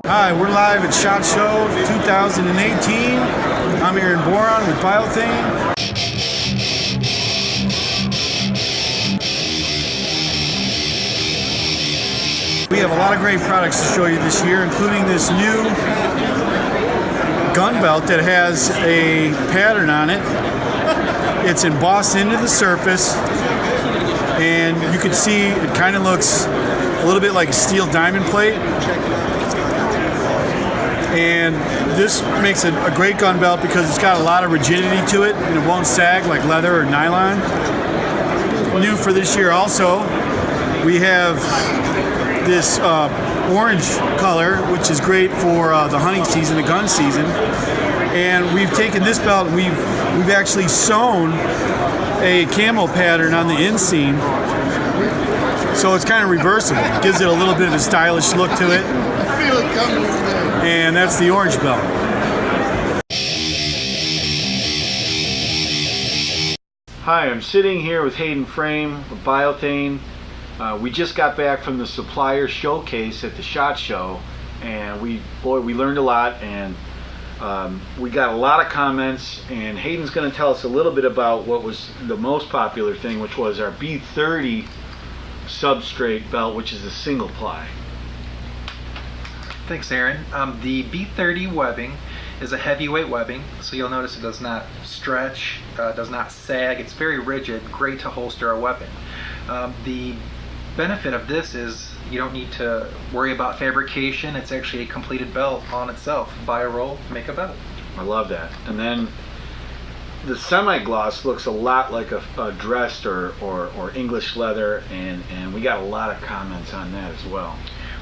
Hi, we're live at SHOT Show 2018. I'm here in Boron with BioThane. We have a lot of great products to show you this year, including this new gun belt that has a pattern on it. It's embossed into the surface, and you can see it kind of looks a little bit like a steel diamond plate. And this makes it a great gun belt because it's got a lot of rigidity to it and it won't sag like leather or nylon. New for this year also, we have this orange color, which is great for the hunting season, the gun season. And we've taken this belt and we've actually sewn a camo pattern on the inseam. So it's kind of reversible. It gives it a little bit of a stylish look to it. I feel it coming. And that's the orange belt. Hi, I'm sitting here with Hayden Frame with BioThane. We just got back from the Supplier Showcase at the SHOT Show, and we learned a lot, and we got a lot of comments, and Hayden's going to tell us a little bit about what was the most popular thing, which was our B30 substrate belt, which is a single ply. Thanks, Aaron. The B30 webbing is a heavyweight webbing, so you'll notice it does not stretch, does not sag. It's very rigid, great to holster a weapon. The benefit of this is you don't need to worry about fabrication. It's actually a completed belt on itself. Buy a roll, make a belt. I love that. And then the semi-gloss looks a lot like a dressed or English leather, and we got a lot of comments on that as well.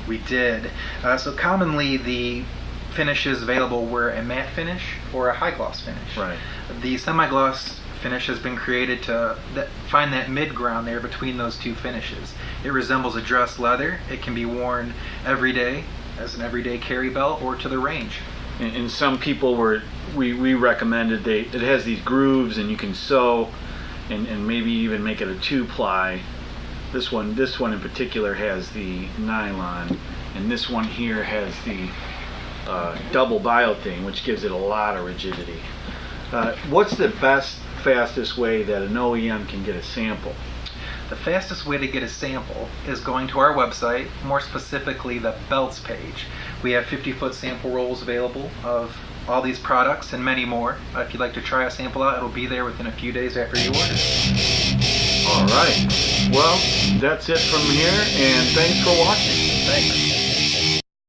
We did. So commonly the finishes available were a matte finish or a high gloss finish. Right. The semi-gloss finish has been created to find that mid-ground there between those two finishes. It resembles a dressed leather. It can be worn every day as an everyday carry belt or to the range. And some people we recommended it has these grooves and you can sew and maybe even make it a 2-ply. This one in particular has the nylon, and this one here has the double BioThane, which gives it a lot of rigidity. What's the fastest way that an OEM can get a sample? The fastest way to get a sample is going to our website, more specifically the belts page. We have 50-foot sample rolls available of all these products and many more. If you'd like to try a sample out, it'll be there within a few days after you order. All right. Well, that's it from here, and thanks for watching. Thanks.